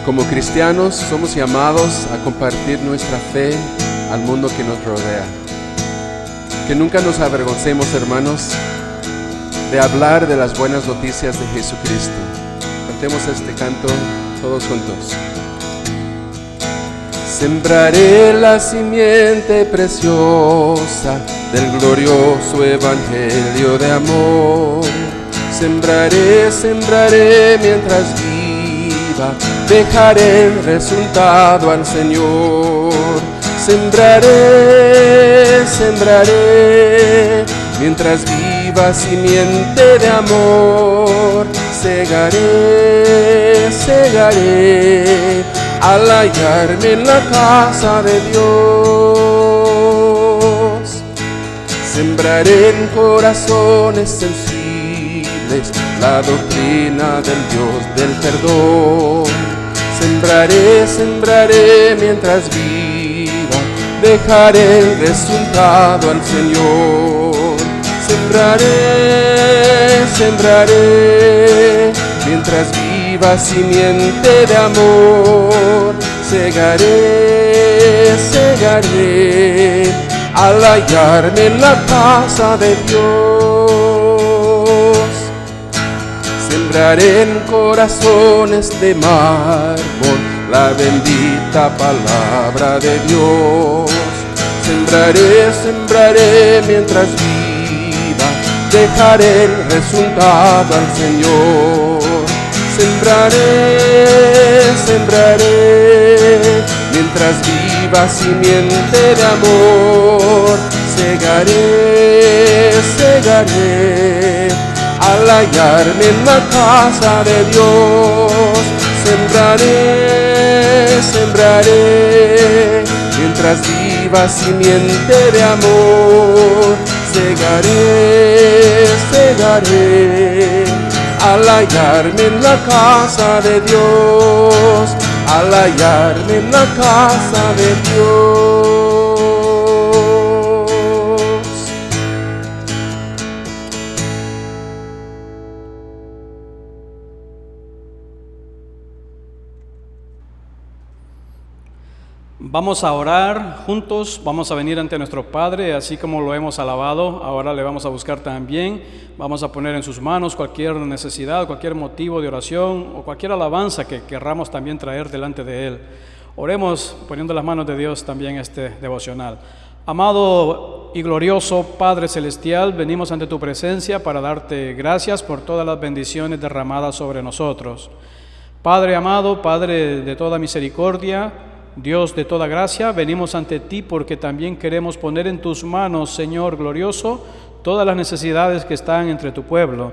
Como cristianos somos llamados a compartir nuestra fe al mundo que nos rodea. Que nunca nos avergoncemos, hermanos, de hablar de las buenas noticias de Jesucristo. Cantemos este canto todos juntos. Sembraré la simiente preciosa del glorioso evangelio de amor. Sembraré mientras viva, dejaré el resultado al Señor. Sembraré mientras viva simiente de amor. Segaré al hallarme en la casa de Dios. Sembraré en corazones sensibles la doctrina del Dios del perdón. Sembraré mientras viva, dejaré el resultado al Señor. Sembraré mientras viva simiente de amor. Segaré al hallarme en la casa de Dios. Sembraré en corazones de mármol la bendita palabra de Dios. Sembraré mientras viva, dejaré el resultado al Señor. Sembraré mientras viva simiente de amor. Segaré al hallarme en la casa de Dios. Sembraré mientras viva simiente de amor. Segaré al hallarme en la casa de Dios. Al hallarme en la casa de Dios. Vamos a orar juntos, vamos a venir ante nuestro Padre, así como lo hemos alabado. Ahora le vamos a buscar también, vamos a poner en sus manos cualquier necesidad, cualquier motivo de oración o cualquier alabanza que querramos también traer delante de Él. Oremos poniendo las manos de Dios también este devocional. Amado y glorioso Padre Celestial, venimos ante tu presencia para darte gracias por todas las bendiciones derramadas sobre nosotros. Padre amado, Padre de toda misericordia, Dios de toda gracia, venimos ante ti porque también queremos poner en tus manos, Señor glorioso, todas las necesidades que están entre tu pueblo.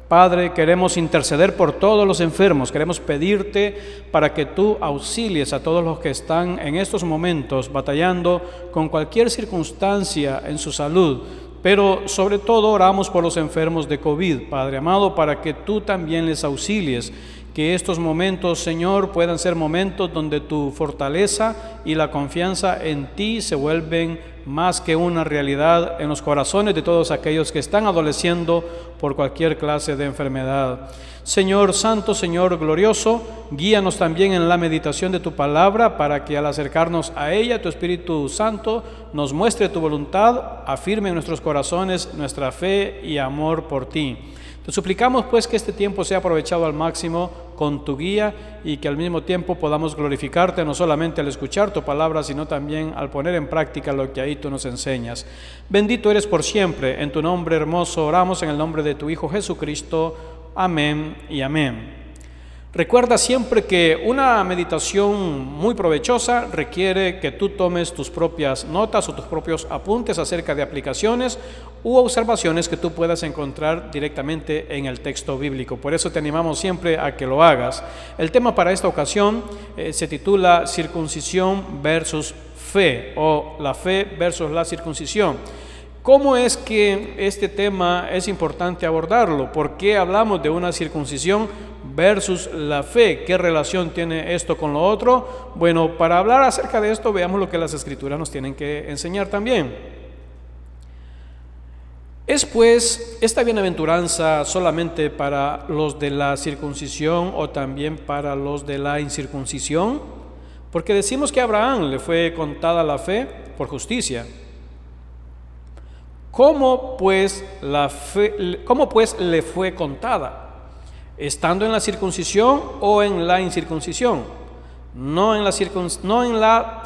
Padre, queremos interceder por todos los enfermos, queremos pedirte para que tú auxilies a todos los que están en estos momentos batallando con cualquier circunstancia en su salud, pero sobre todo oramos por los enfermos de COVID, Padre amado, para que tú también les auxilies. Que estos momentos, Señor, puedan ser momentos donde tu fortaleza y la confianza en ti se vuelven más que una realidad en los corazones de todos aquellos que están adoleciendo por cualquier clase de enfermedad. Señor Santo, Señor Glorioso, guíanos también en la meditación de tu palabra para que al acercarnos a ella, tu Espíritu Santo nos muestre tu voluntad, afirme en nuestros corazones nuestra fe y amor por ti. Te suplicamos pues que este tiempo sea aprovechado al máximo con tu guía y que al mismo tiempo podamos glorificarte no solamente al escuchar tu palabra, sino también al poner en práctica lo que ahí tú nos enseñas. Bendito eres por siempre, en tu nombre hermoso oramos, en el nombre de tu Hijo Jesucristo. Amén y amén. Recuerda siempre que una meditación muy provechosa requiere que tú tomes tus propias notas o tus propios apuntes acerca de aplicaciones u observaciones que tú puedas encontrar directamente en el texto bíblico. Por eso te animamos siempre a que lo hagas. El tema para esta ocasión se titula Circuncisión versus Fe, o la fe versus la circuncisión. ¿Cómo es que este tema es importante abordarlo? ¿Por qué hablamos de una circuncisión versus la fe? ¿Qué relación tiene esto con lo otro? Bueno, para hablar acerca de esto, veamos lo que las Escrituras nos tienen que enseñar también. ¿Es pues esta bienaventuranza solamente para los de la circuncisión o también para los de la incircuncisión? Porque decimos que a Abraham le fue contada la fe por justicia. ¿Cómo pues le fue contada? ¿Estando en la circuncisión o en la incircuncisión? No en la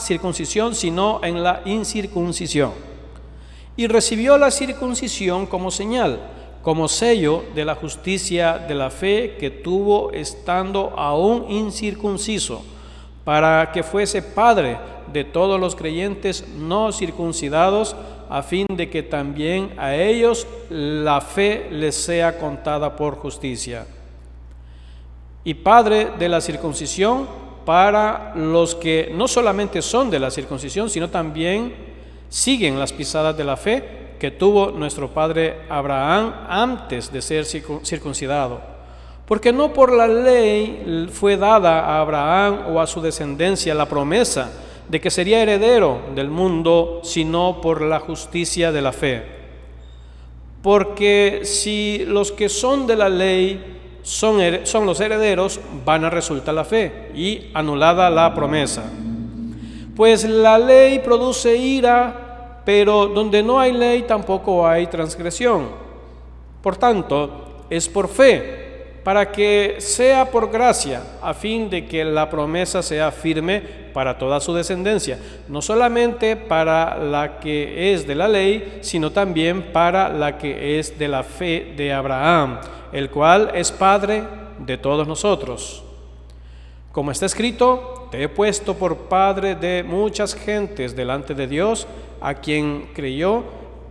circuncisión, sino en la incircuncisión. Y recibió la circuncisión como señal, como sello de la justicia de la fe que tuvo estando aún incircunciso, para que fuese padre de todos los creyentes no circuncidados, a fin de que también a ellos la fe les sea contada por justicia. Y padre de la circuncisión para los que no solamente son de la circuncisión, sino también siguen las pisadas de la fe que tuvo nuestro padre Abraham antes de ser circuncidado. Porque no por la ley fue dada a Abraham o a su descendencia la promesa de que sería heredero del mundo, sino por la justicia de la fe. Porque si los que son de la ley son los herederos, vana resulta la fe y anulada la promesa. Pues la ley produce ira, pero donde no hay ley tampoco hay transgresión. Por tanto, es por fe, para que sea por gracia, a fin de que la promesa sea firme para toda su descendencia, no solamente para la que es de la ley, sino también para la que es de la fe de Abraham, el cual es Padre de todos nosotros. Como está escrito, te he puesto por padre de muchas gentes delante de Dios, a quien creyó,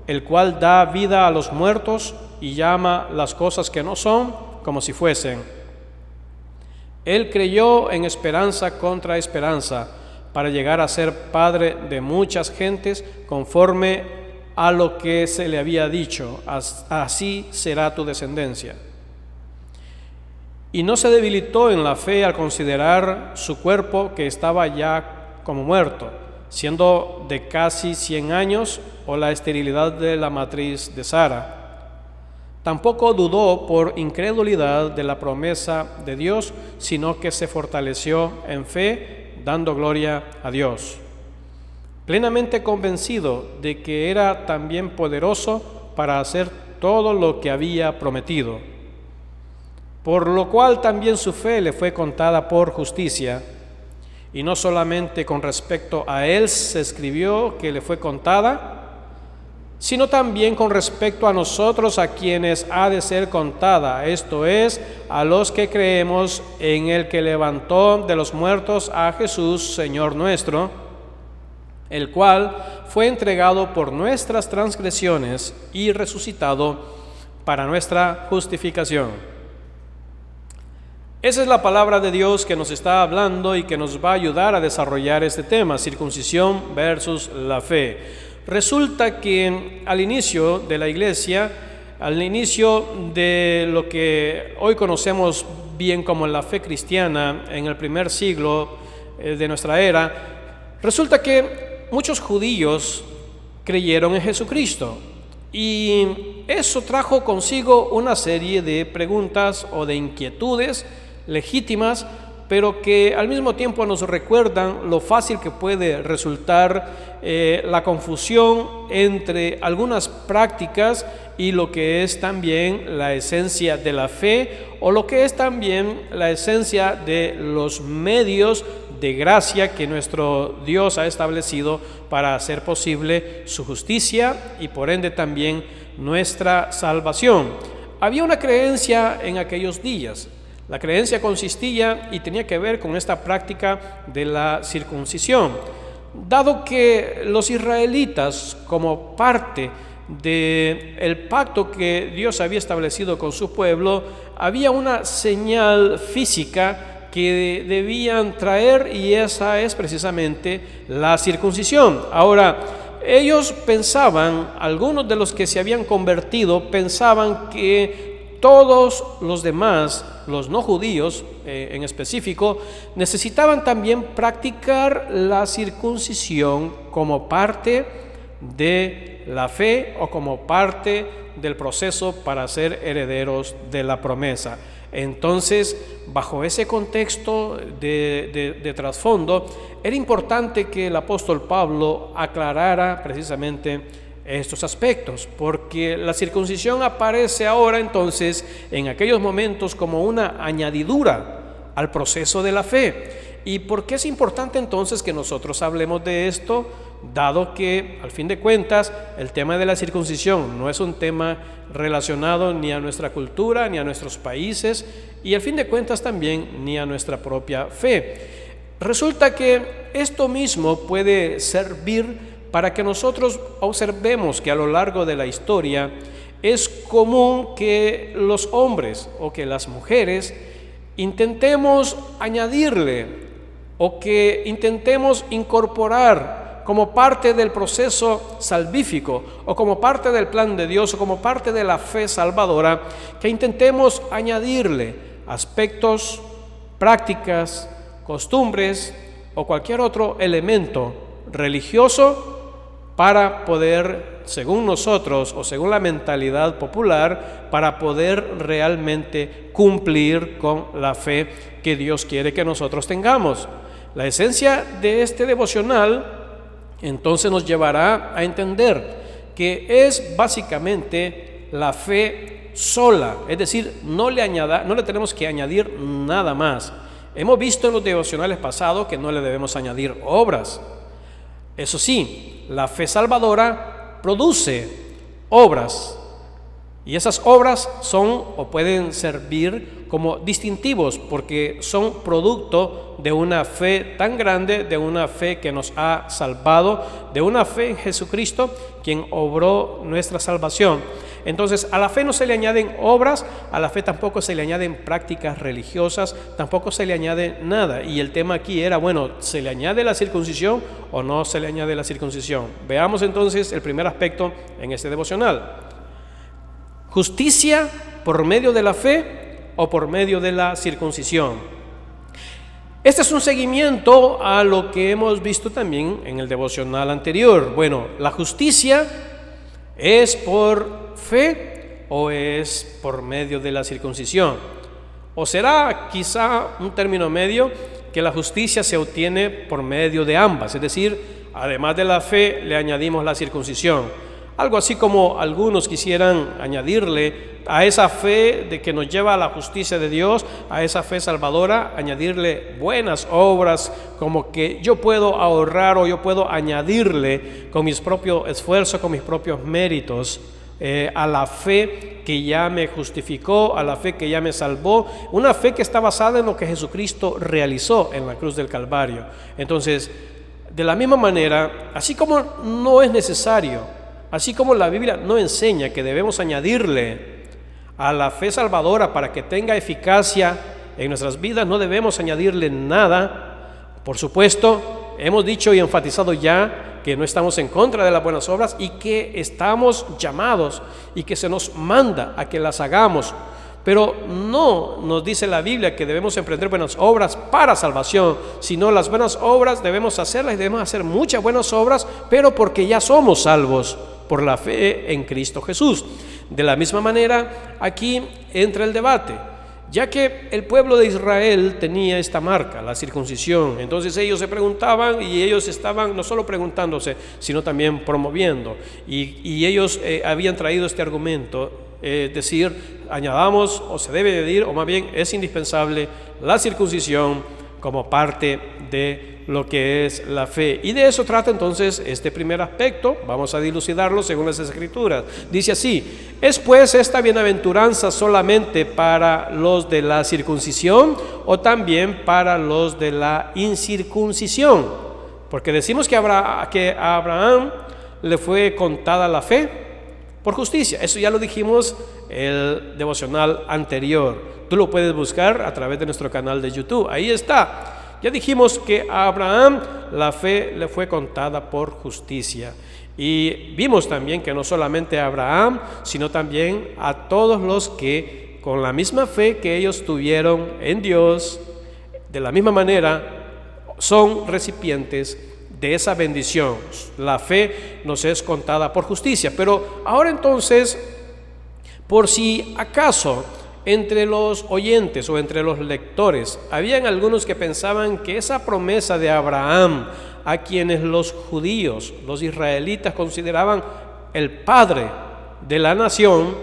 el cual da vida a los muertos y llama las cosas que no son como si fuesen. Él creyó en esperanza contra esperanza, para llegar a ser padre de muchas gentes, conforme a lo que se le había dicho, así será tu descendencia. Y no se debilitó en la fe al considerar su cuerpo, que estaba ya como muerto, siendo de casi 100 años, o la esterilidad de la matriz de Sara. Tampoco dudó por incredulidad de la promesa de Dios, sino que se fortaleció en fe, dando gloria a Dios, plenamente convencido de que era también poderoso para hacer todo lo que había prometido. Por lo cual también su fe le fue contada por justicia, y no solamente con respecto a él se escribió que le fue contada, sino también con respecto a nosotros, a quienes ha de ser contada, esto es, a los que creemos en el que levantó de los muertos a Jesús, Señor nuestro, el cual fue entregado por nuestras transgresiones y resucitado para nuestra justificación. Esa es la palabra de Dios que nos está hablando y que nos va a ayudar a desarrollar este tema, circuncisión versus la fe. Resulta que al inicio de la iglesia, al inicio de lo que hoy conocemos bien como la fe cristiana en el primer siglo de nuestra era, resulta que muchos judíos creyeron en Jesucristo. Y eso trajo consigo una serie de preguntas o de inquietudes legítimas, pero que al mismo tiempo nos recuerdan lo fácil que puede resultar la confusión entre algunas prácticas y lo que es también la esencia de la fe, o lo que es también la esencia de los medios de gracia que nuestro Dios ha establecido para hacer posible su justicia y por ende también nuestra salvación. Había una creencia en aquellos días. La creencia consistía y tenía que ver con esta práctica de la circuncisión. Dado que los israelitas, como parte del pacto que Dios había establecido con su pueblo, había una señal física que debían traer, y esa es precisamente la circuncisión. Ahora, ellos pensaban, algunos de los que se habían convertido, pensaban que todos los demás, los no judíos en específico, necesitaban también practicar la circuncisión como parte de la fe o como parte del proceso para ser herederos de la promesa. Entonces, bajo ese contexto de trasfondo, era importante que el apóstol Pablo aclarara precisamente estos aspectos, porque la circuncisión aparece ahora entonces en aquellos momentos como una añadidura al proceso de la fe. ¿Y por qué es importante entonces que nosotros hablemos de esto? Dado que, al fin de cuentas, el tema de la circuncisión no es un tema relacionado ni a nuestra cultura, ni a nuestros países, y al fin de cuentas también ni a nuestra propia fe. Resulta que esto mismo puede servir para que nosotros observemos que a lo largo de la historia es común que los hombres o que las mujeres intentemos añadirle o que intentemos incorporar como parte del proceso salvífico o como parte del plan de Dios o como parte de la fe salvadora, que intentemos añadirle aspectos, prácticas, costumbres o cualquier otro elemento religioso para poder, según nosotros o según la mentalidad popular, para poder realmente cumplir con la fe que Dios quiere que nosotros tengamos. La esencia de este devocional entonces nos llevará a entender que es básicamente la fe sola, es decir, no le tenemos que añadir nada más. Hemos visto en los devocionales pasados que no le debemos añadir obras. Eso sí, la fe salvadora produce obras, y esas obras son o pueden servir como distintivos porque son producto de una fe tan grande, de una fe que nos ha salvado, de una fe en Jesucristo, quien obró nuestra salvación. Entonces, a la fe no se le añaden obras, a la fe tampoco se le añaden prácticas religiosas, tampoco se le añade nada. Y el tema aquí era, bueno, ¿se le añade la circuncisión o no se le añade la circuncisión? Veamos entonces el primer aspecto en este devocional. Justicia por medio de la fe o por medio de la circuncisión. Este es un seguimiento a lo que hemos visto también en el devocional anterior. Bueno, la justicia ¿es por fe o es por medio de la circuncisión? ¿O será quizá un término medio que la justicia se obtiene por medio de ambas? Es decir, además de la fe le añadimos la circuncisión. Algo así como algunos quisieran añadirle a esa fe de que nos lleva a la justicia de Dios, a esa fe salvadora, añadirle buenas obras, como que yo puedo ahorrar o yo puedo añadirle con mis propios esfuerzos, con mis propios méritos, a la fe que ya me justificó, a la fe que ya me salvó, una fe que está basada en lo que Jesucristo realizó en la cruz del Calvario. Entonces, de la misma manera, así como no es necesario, así como la Biblia no enseña que debemos añadirle a la fe salvadora para que tenga eficacia en nuestras vidas, no debemos añadirle nada. Por supuesto, hemos dicho y enfatizado ya que no estamos en contra de las buenas obras y que estamos llamados y que se nos manda a que las hagamos. Pero no nos dice la Biblia que debemos emprender buenas obras para salvación, sino las buenas obras debemos hacerlas y debemos hacer muchas buenas obras, pero porque ya somos salvos por la fe en Cristo Jesús. De la misma manera, aquí entra el debate, ya que el pueblo de Israel tenía esta marca, la circuncisión. Entonces ellos se preguntaban y ellos estaban no solo preguntándose, sino también promoviendo. Y ellos habían traído este argumento, decir, añadamos o se debe decir, o más bien es indispensable la circuncisión como parte de lo que es la fe. Y de eso trata entonces este primer aspecto. Vamos a dilucidarlo según las Escrituras. Dice así: ¿es pues esta bienaventuranza solamente para los de la circuncisión o también para los de la incircuncisión? Porque decimos que a Abraham le fue contada la fe por justicia. Eso ya lo dijimos el devocional anterior. Tú lo puedes buscar a través de nuestro canal de YouTube. Ahí está. Ya dijimos que a Abraham la fe le fue contada por justicia. Y vimos también que no solamente a Abraham, sino también a todos los que con la misma fe que ellos tuvieron en Dios, de la misma manera son recipientes de esa bendición. La fe nos es contada por justicia. Pero ahora entonces, por si acaso entre los oyentes o entre los lectores habían algunos que pensaban que esa promesa de Abraham, a quienes los judíos, los israelitas, consideraban el padre de la nación,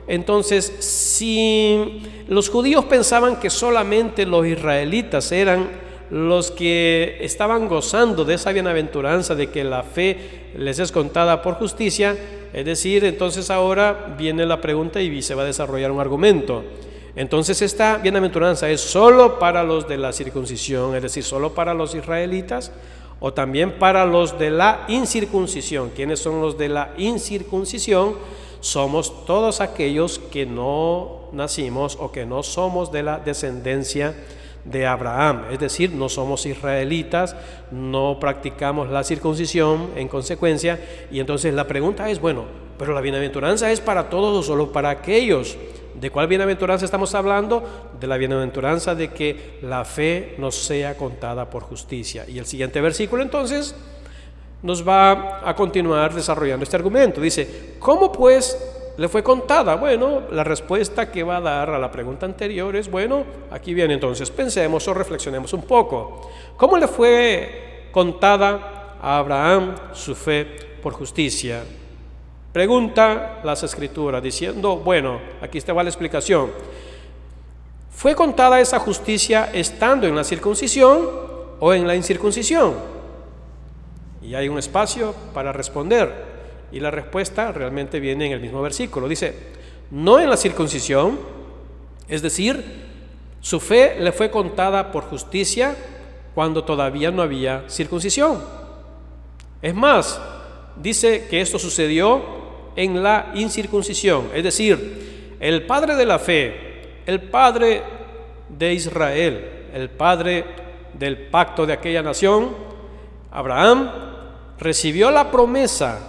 entonces si los judíos pensaban que solamente los israelitas eran los que estaban gozando de esa bienaventuranza de que la fe les es contada por justicia, es decir, entonces ahora viene la pregunta y se va a desarrollar un argumento. Entonces esta bienaventuranza es solo para los de la circuncisión, es decir, solo para los israelitas, o también para los de la incircuncisión. ¿Quiénes son los de la incircuncisión? Somos todos aquellos que no nacimos o que no somos de la descendencia de Abraham, es decir, no somos israelitas, no practicamos la circuncisión en consecuencia. Y entonces la pregunta es, bueno, pero la bienaventuranza es para todos o solo para aquellos. ¿De cuál bienaventuranza estamos hablando? De la bienaventuranza de que la fe nos sea contada por justicia. Y el siguiente versículo entonces nos va a continuar desarrollando este argumento. Dice, ¿cómo pues le fue contada? Bueno, la respuesta que va a dar a la pregunta anterior es, bueno, aquí viene entonces, pensemos o reflexionemos un poco. ¿Cómo le fue contada a Abraham su fe por justicia? Pregunta las Escrituras diciendo, bueno, aquí está va la explicación. ¿Fue contada esa justicia estando en la circuncisión o en la incircuncisión? Y hay un espacio para responder. Y la respuesta realmente viene en el mismo versículo. Dice, no en la circuncisión, es decir, su fe le fue contada por justicia cuando todavía no había circuncisión. Es más, dice que esto sucedió en la incircuncisión, es decir, el padre de la fe, el padre de Israel, el padre del pacto de aquella nación, Abraham, recibió la promesa,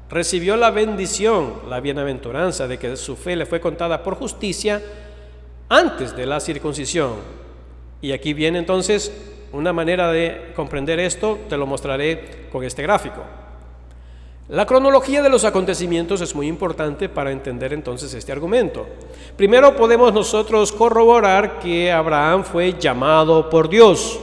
recibió la bendición, la bienaventuranza de que su fe le fue contada por justicia antes de la circuncisión. Y aquí viene entonces una manera de comprender esto, te lo mostraré con este gráfico. La cronología de los acontecimientos es muy importante para entender entonces este argumento. Primero podemos nosotros corroborar que Abraham fue llamado por Dios.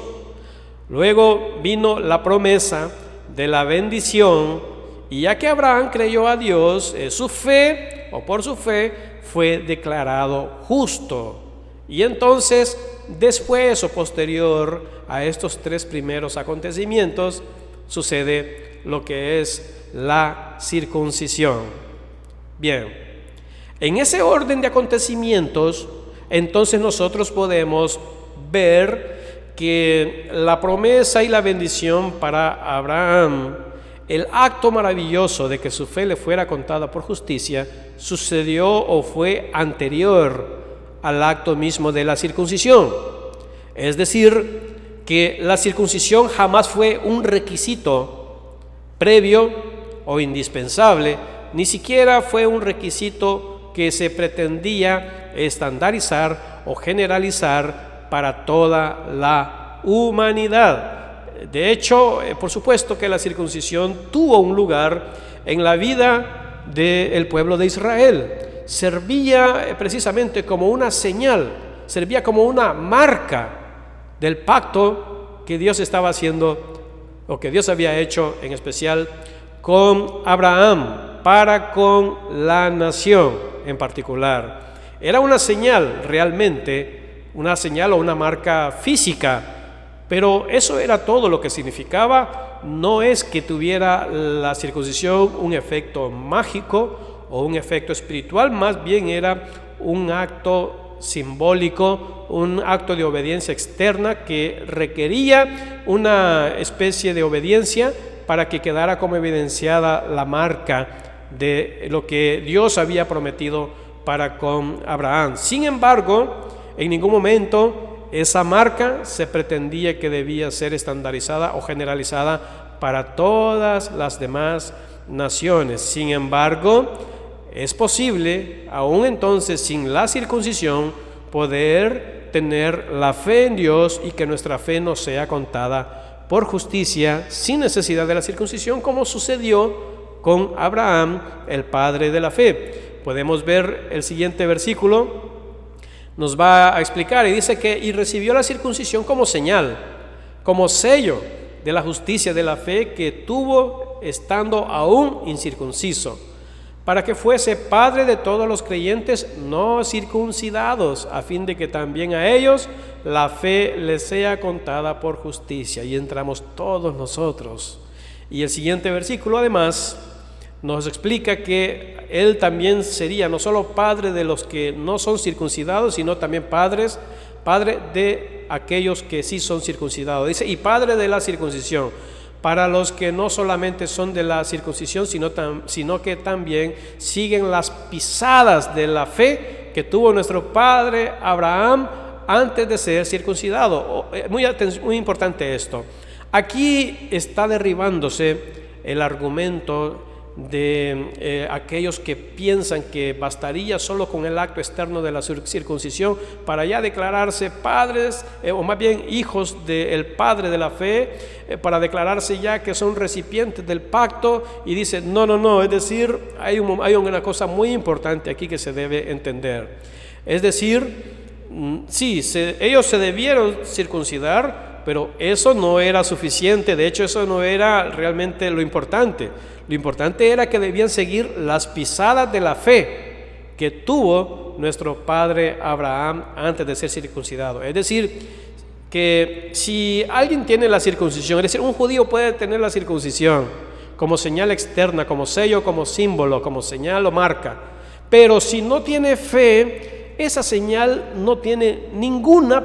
Luego vino la promesa de la bendición, y ya que Abraham creyó a Dios, su fe, o por su fe, fue declarado justo. Y entonces, después o posterior a estos tres primeros acontecimientos, sucede lo que es la circuncisión. Bien, en ese orden de acontecimientos, entonces nosotros podemos ver que la promesa y la bendición para Abraham, el acto maravilloso de que su fe le fuera contada por justicia, sucedió o fue anterior al acto mismo de la circuncisión. Es decir, que la circuncisión jamás fue un requisito previo o indispensable, ni siquiera fue un requisito que se pretendía estandarizar o generalizar para toda la humanidad. De hecho, por supuesto que la circuncisión tuvo un lugar en la vida del pueblo de Israel. Servía precisamente como una señal, servía como una marca del pacto que Dios estaba haciendo, o que Dios había hecho en especial con Abraham, para con la nación en particular. Era una señal realmente, una señal o una marca física, pero eso era todo lo que significaba. No es que tuviera la circuncisión un efecto mágico o un efecto espiritual, más bien era un acto simbólico, un acto de obediencia externa que requería una especie de obediencia para que quedara como evidenciada la marca de lo que Dios había prometido para con Abraham. Sin embargo, en ningún momento esa marca se pretendía que debía ser estandarizada o generalizada para todas las demás naciones. Sin embargo, es posible, aún entonces sin la circuncisión, poder tener la fe en Dios y que nuestra fe nos sea contada por justicia sin necesidad de la circuncisión, como sucedió con Abraham, el padre de la fe. Podemos ver el siguiente versículo, nos va a explicar y dice que y recibió la circuncisión como señal, como sello de la justicia de la fe que tuvo estando aún incircunciso, para que fuese padre de todos los creyentes no circuncidados, a fin de que también a ellos la fe les sea contada por justicia. Y entramos todos nosotros. Y el siguiente versículo además nos explica que él también sería no solo padre de los que no son circuncidados, sino también padre de aquellos que sí son circuncidados. Dice, y padre de la circuncisión, para los que no solamente son de la circuncisión, sino que también siguen las pisadas de la fe que tuvo nuestro padre Abraham antes de ser circuncidado. Muy importante esto. Aquí está derribándose el argumento de aquellos que piensan que bastaría solo con el acto externo de la circuncisión para ya declararse padres o más bien hijos del padre de la fe, para declararse ya que son recipientes del pacto. Y dice no, es decir, hay una cosa muy importante aquí que se debe entender. Es decir, sí, ellos se debieron circuncidar, pero eso no era suficiente. De hecho, eso no era realmente lo importante. Lo importante era que debían seguir las pisadas de la fe que tuvo nuestro padre Abraham antes de ser circuncidado. Es decir, que si alguien tiene la circuncisión, es decir, un judío puede tener la circuncisión como señal externa, como sello, como símbolo, como señal o marca, pero si no tiene fe, esa señal no tiene ninguna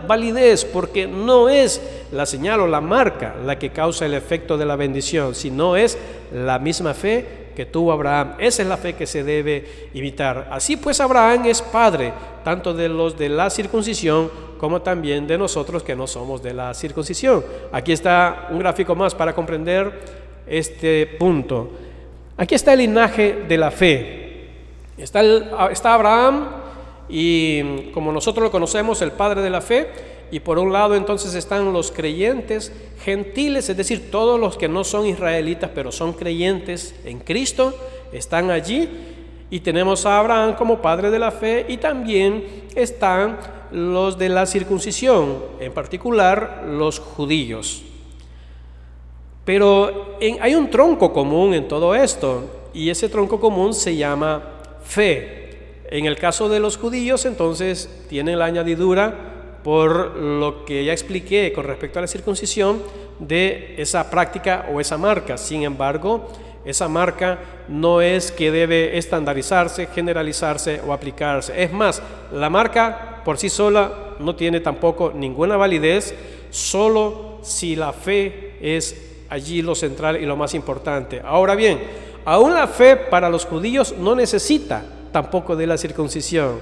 validez, porque no es la señal o la marca la que causa el efecto de la bendición, sino es la misma fe que tuvo Abraham. Esa es la fe que se debe imitar. Así pues, Abraham es padre tanto de los de la circuncisión como también de nosotros que no somos de la circuncisión. Aquí está un gráfico más para comprender este punto. Aquí está el linaje de la fe. Está Abraham, y como nosotros lo conocemos, el padre de la fe, y por un lado entonces están los creyentes gentiles, es decir, todos los que no son israelitas pero son creyentes en Cristo, están allí, y tenemos a Abraham como padre de la fe, y también están los de la circuncisión, en particular los judíos. Pero hay un tronco común en todo esto, y ese tronco común se llama fe. En el caso de los judíos, entonces, tienen la añadidura por lo que ya expliqué con respecto a la circuncisión de esa práctica o esa marca. Sin embargo, esa marca no es que debe estandarizarse, generalizarse o aplicarse. Es más, la marca por sí sola no tiene tampoco ninguna validez, solo si la fe es allí lo central y lo más importante. Ahora bien, aún la fe para los judíos no necesita tampoco de la circuncisión.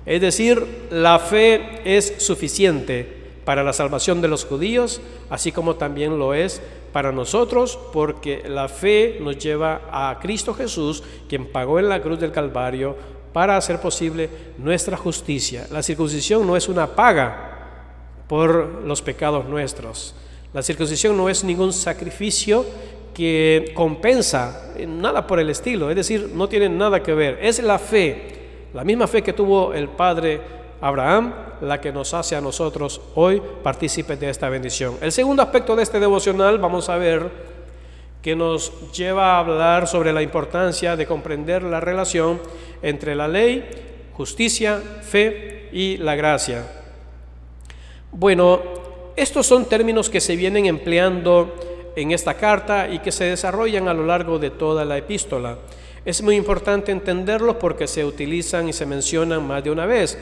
Es decir, la fe es suficiente para la salvación de los judíos, así como también lo es para nosotros, porque la fe nos lleva a Cristo Jesús, quien pagó en la cruz del Calvario para hacer posible nuestra justicia. La circuncisión no es una paga por los pecados nuestros. La circuncisión no es ningún sacrificio que compensa, nada por el estilo, es decir, no tiene nada que ver. Es la fe, la misma fe que tuvo el padre Abraham, la que nos hace a nosotros hoy partícipes de esta bendición. El segundo aspecto de este devocional vamos a ver que nos lleva a hablar sobre la importancia de comprender la relación entre la ley, justicia, fe y la gracia. Bueno, estos son términos que se vienen empleando en esta carta y que se desarrollan a lo largo de toda la epístola. Es muy importante entenderlos porque se utilizan y se mencionan más de una vez.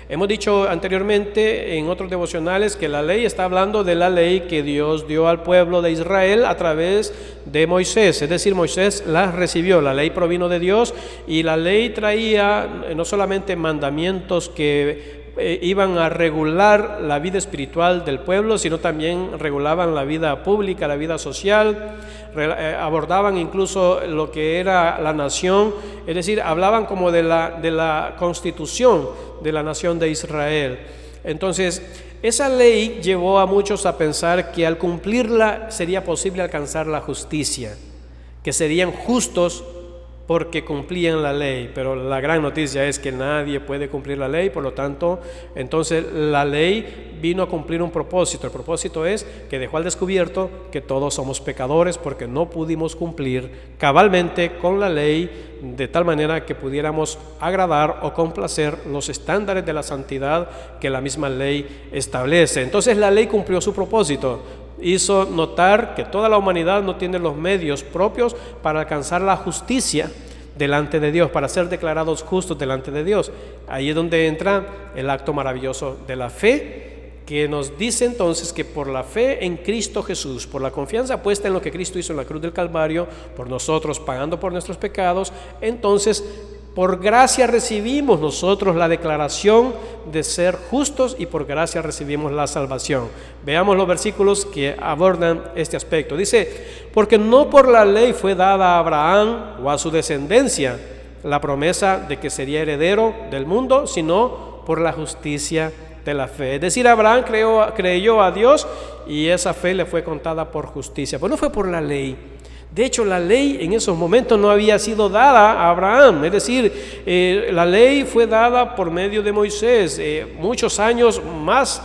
Hemos dicho anteriormente en otros devocionales que la ley está hablando de la ley que Dios dio al pueblo de Israel a través de Moisés, es decir, Moisés la recibió, la ley provino de Dios, y la ley traía no solamente mandamientos que iban a regular la vida espiritual del pueblo, sino también regulaban la vida pública, la vida social, abordaban incluso lo que era la nación, es decir, hablaban como de la constitución de la nación de Israel. Entonces, esa ley llevó a muchos a pensar que al cumplirla sería posible alcanzar la justicia, que serían justos porque cumplían la ley, pero la gran noticia es que nadie puede cumplir la ley, por lo tanto, entonces la ley vino a cumplir un propósito. El propósito es que dejó al descubierto que todos somos pecadores porque no pudimos cumplir cabalmente con la ley de tal manera que pudiéramos agradar o complacer los estándares de la santidad que la misma ley establece. Entonces la ley cumplió su propósito. Hizo notar que toda la humanidad no tiene los medios propios para alcanzar la justicia delante de Dios, para ser declarados justos delante de Dios. Ahí es donde entra el acto maravilloso de la fe, que nos dice entonces que por la fe en Cristo Jesús, por la confianza puesta en lo que Cristo hizo en la cruz del Calvario, por nosotros pagando por nuestros pecados, entonces por gracia recibimos nosotros la declaración de ser justos y por gracia recibimos la salvación. Veamos los versículos que abordan este aspecto. Dice, porque no por la ley fue dada a Abraham o a su descendencia la promesa de que sería heredero del mundo, sino por la justicia de la fe. Es decir, Abraham creyó a Dios y esa fe le fue contada por justicia. Pues no fue por la ley. De hecho, la ley en esos momentos no había sido dada a Abraham, es decir, la ley fue dada por medio de Moisés, muchos años más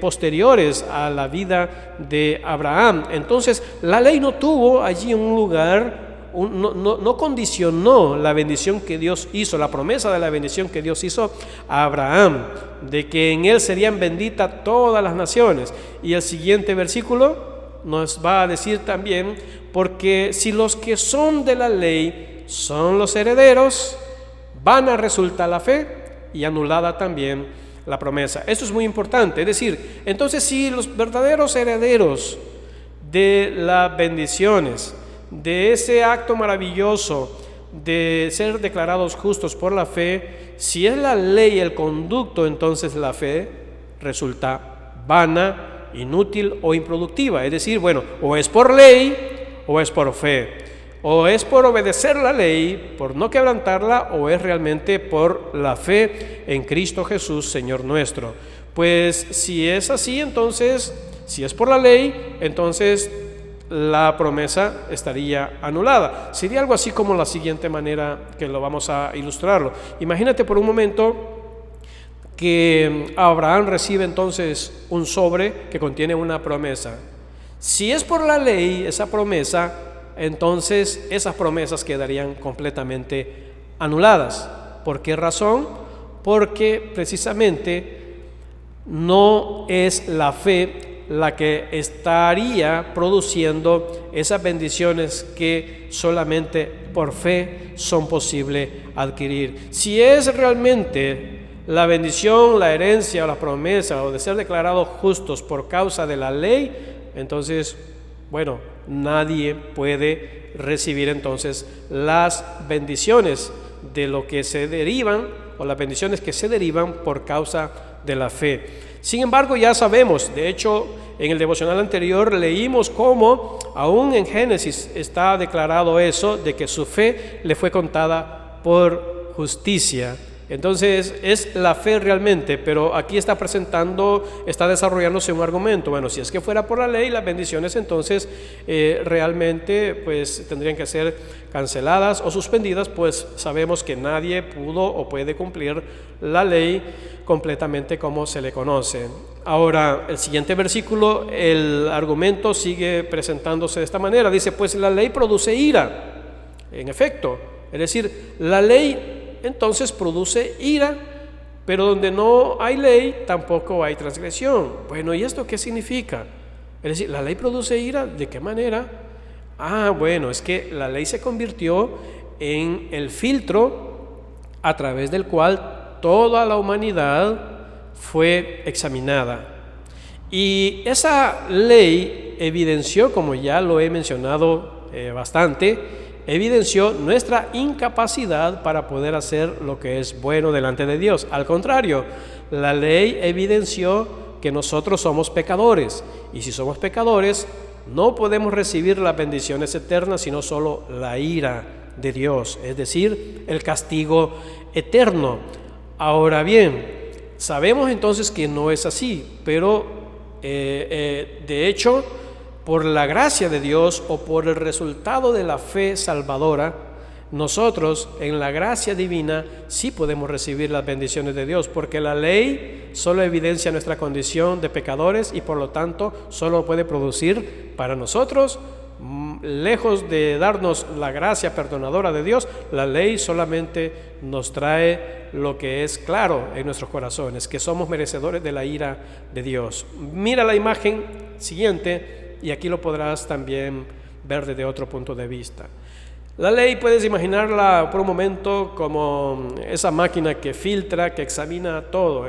posteriores a la vida de Abraham. Entonces, la ley no tuvo allí un lugar, no condicionó la bendición que Dios hizo, la promesa de la bendición que Dios hizo a Abraham, de que en él serían benditas todas las naciones. Y el siguiente versículo nos va a decir también, porque si los que son de la ley son los herederos, vana resulta la fe y anulada también la promesa. Esto es muy importante, es decir, entonces si los verdaderos herederos de las bendiciones, de ese acto maravilloso de ser declarados justos por la fe, si es la ley el conducto, entonces la fe resulta vana, inútil o improductiva. Es decir, bueno, o es por ley o es por fe, o es por obedecer la ley, por no quebrantarla, o es realmente por la fe en Cristo Jesús, Señor nuestro. Pues si es así, entonces, si es por la ley, entonces la promesa estaría anulada. Sería algo así como la siguiente manera que lo vamos a ilustrarlo. Imagínate por un momento que Abraham recibe entonces un sobre que contiene una promesa. Si es por la ley esa promesa, entonces esas promesas quedarían completamente anuladas. ¿Por qué razón? Porque precisamente no es la fe la que estaría produciendo esas bendiciones que solamente por fe son posibles adquirir. Si es realmente la bendición, la herencia o la promesa o de ser declarados justos por causa de la ley, entonces, bueno, nadie puede recibir entonces las bendiciones de lo que se derivan o las bendiciones que se derivan por causa de la fe. Sin embargo, ya sabemos, de hecho, en el devocional anterior leímos cómo aún en Génesis está declarado eso, de que su fe le fue contada por justicia. Entonces es la fe realmente, pero aquí está desarrollándose un argumento. Bueno, si es que fuera por la ley, las bendiciones entonces realmente pues tendrían que ser canceladas o suspendidas, pues sabemos que nadie pudo o puede cumplir la ley completamente como se le conoce. Ahora, el siguiente versículo, el argumento sigue presentándose de esta manera. Dice, pues la ley produce ira. En efecto, es decir, la ley entonces produce ira, pero donde no hay ley tampoco hay transgresión. Bueno, ¿y esto qué significa? Es decir, ¿la ley produce ira? ¿De qué manera? Bueno, es que la ley se convirtió en el filtro a través del cual toda la humanidad fue examinada. Y esa ley evidenció, como ya lo he mencionado bastante, evidenció nuestra incapacidad para poder hacer lo que es bueno delante de Dios. Al contrario, la ley evidenció que nosotros somos pecadores, y si somos pecadores, no podemos recibir las bendiciones eternas, sino solo la ira de Dios, es decir, el castigo eterno. Ahora bien, sabemos entonces que no es así, pero de hecho, por la gracia de Dios o por el resultado de la fe salvadora, nosotros en la gracia divina sí podemos recibir las bendiciones de Dios, porque la ley solo evidencia nuestra condición de pecadores y por lo tanto solo puede producir para nosotros, lejos de darnos la gracia perdonadora de Dios, la ley solamente nos trae lo que es claro en nuestros corazones, que somos merecedores de la ira de Dios. Mira la imagen siguiente y aquí lo podrás también ver desde otro punto de vista. La ley puedes imaginarla por un momento como esa máquina que filtra, que examina todo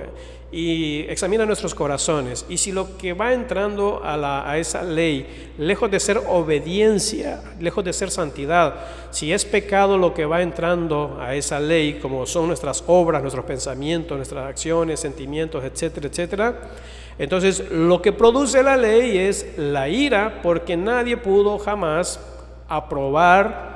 y examina nuestros corazones. Y si lo que va entrando a esa ley, lejos de ser obediencia, lejos de ser santidad, si es pecado lo que va entrando a esa ley, como son nuestras obras, nuestros pensamientos, nuestras acciones, sentimientos, etcétera, etcétera, entonces lo que produce la ley es la ira, porque nadie pudo jamás aprobar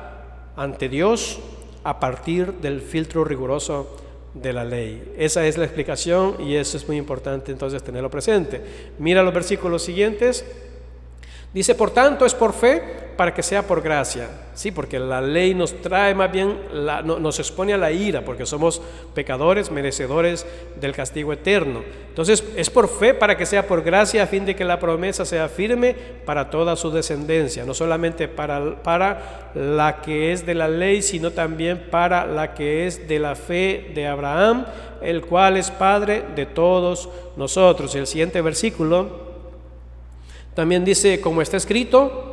ante Dios a partir del filtro riguroso de la ley. Esa es la explicación y eso es muy importante entonces tenerlo presente. Mira los versículos siguientes. Dice, por tanto es por fe para que sea por gracia. Sí, porque la ley nos trae más bien, nos expone a la ira, porque somos pecadores, merecedores del castigo eterno. Entonces es por fe para que sea por gracia, a fin de que la promesa sea firme para toda su descendencia, no solamente para la que es de la ley, sino también para la que es de la fe de Abraham, el cual es Padre de todos nosotros. Y el siguiente versículo también dice, como está escrito,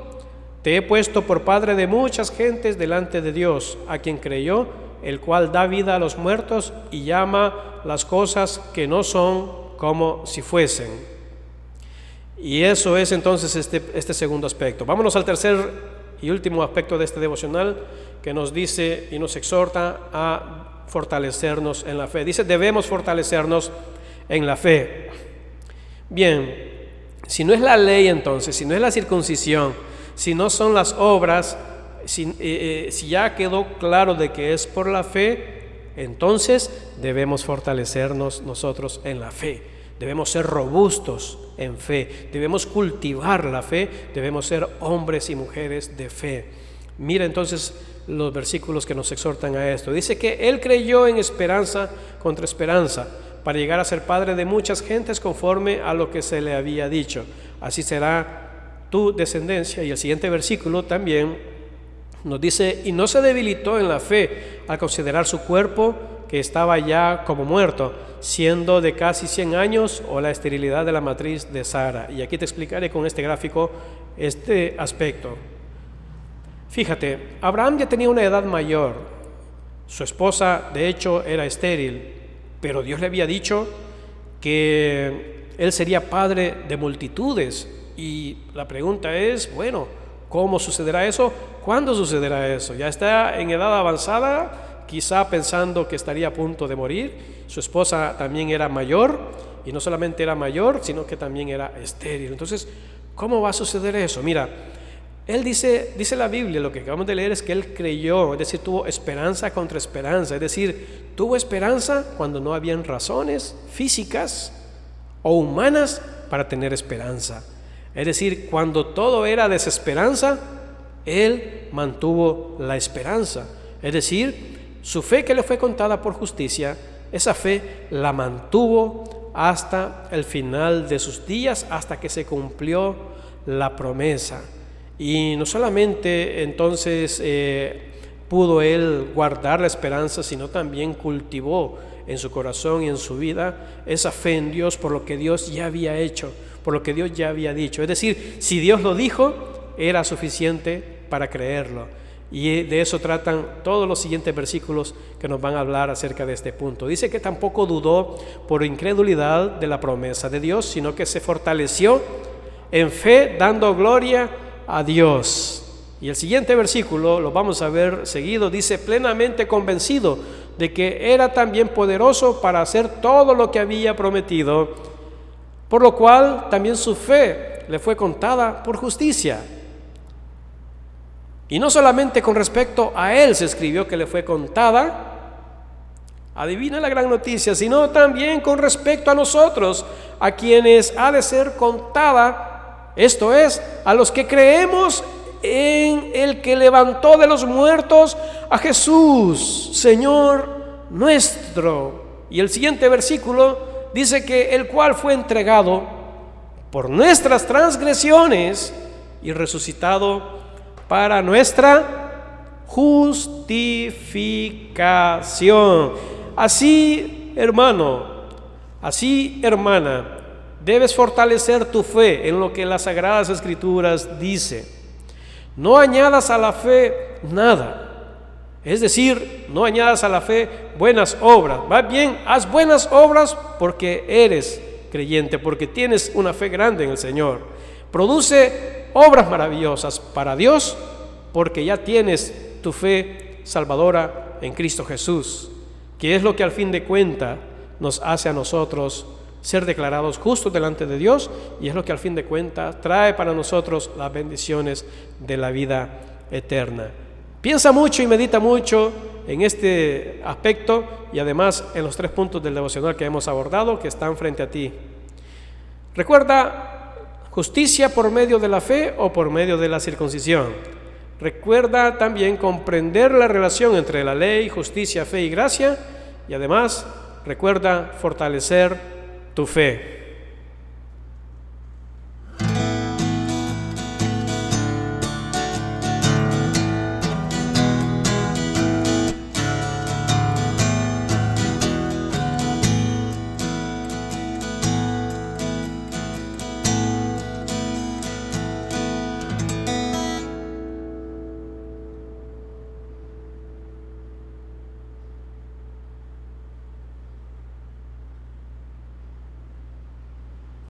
te he puesto por padre de muchas gentes delante de Dios, a quien creyó, el cual da vida a los muertos y llama las cosas que no son como si fuesen. Y eso es entonces este segundo aspecto. Vámonos al tercer y último aspecto de este devocional, que nos dice y nos exhorta a fortalecernos en la fe. Dice, debemos fortalecernos en la fe. Bien, si no es la ley entonces, si no es la circuncisión, si no son las obras, si ya quedó claro de que es por la fe, entonces debemos fortalecernos nosotros en la fe. Debemos ser robustos en fe, debemos cultivar la fe, debemos ser hombres y mujeres de fe. Mira entonces los versículos que nos exhortan a esto. Dice que él creyó en esperanza contra esperanza, para llegar a ser padre de muchas gentes conforme a lo que se le había dicho. Así será tu descendencia. Y el siguiente versículo también nos dice, y no se debilitó en la fe al considerar su cuerpo, que estaba ya como muerto, siendo de casi 100 años, o la esterilidad de la matriz de Sara. Y aquí te explicaré con este gráfico este aspecto. Fíjate, Abraham ya tenía una edad mayor, su esposa de hecho era estéril, pero Dios le había dicho que él sería padre de multitudes. Y la pregunta es, bueno, ¿cómo sucederá eso? ¿Cuándo sucederá eso? Ya está en edad avanzada, quizá pensando que estaría a punto de morir. Su esposa también era mayor, y no solamente era mayor, sino que también era estéril. Entonces, ¿cómo va a suceder eso? Mira, él dice la Biblia, lo que acabamos de leer es que él creyó, es decir, tuvo esperanza contra esperanza, es decir, tuvo esperanza cuando no habían razones físicas o humanas para tener esperanza. Es decir, cuando todo era desesperanza, él mantuvo la esperanza. Es decir, su fe que le fue contada por justicia, esa fe la mantuvo hasta el final de sus días, hasta que se cumplió la promesa. Y no solamente entonces pudo él guardar la esperanza, sino también cultivó en su corazón y en su vida esa fe en Dios por lo que Dios ya había hecho, por lo que Dios ya había dicho. Es decir, si Dios lo dijo, era suficiente para creerlo. Y de eso tratan todos los siguientes versículos que nos van a hablar acerca de este punto. Dice que tampoco dudó por incredulidad de la promesa de Dios, sino que se fortaleció en fe, dando gloria a Dios. Y el siguiente versículo, lo vamos a ver seguido, dice, plenamente convencido de que era también poderoso para hacer todo lo que había prometido, por lo cual también su fe le fue contada por justicia. Y no solamente con respecto a él se escribió que le fue contada, adivina la gran noticia, sino también con respecto a nosotros, a quienes ha de ser contada, esto es, a los que creemos en el que levantó de los muertos a Jesús, Señor nuestro. Y el siguiente versículo dice que el cual fue entregado por nuestras transgresiones y resucitado para nuestra justificación. Así, hermano, así, hermana, debes fortalecer tu fe en lo que las Sagradas Escrituras dice. No añadas a la fe nada. Es decir, no añadas a la fe buenas obras. Más bien, haz buenas obras porque eres creyente, porque tienes una fe grande en el Señor. Produce obras maravillosas para Dios porque ya tienes tu fe salvadora en Cristo Jesús, que es lo que al fin de cuentas nos hace a nosotros ser declarados justos delante de Dios, y es lo que al fin de cuentas trae para nosotros las bendiciones de la vida eterna. Piensa mucho y medita mucho en este aspecto y además en los 3 puntos del devocional que hemos abordado, que están frente a ti. Recuerda, justicia por medio de la fe o por medio de la circuncisión. Recuerda también comprender la relación entre la ley, justicia, fe y gracia, y además recuerda fortalecer tu fe.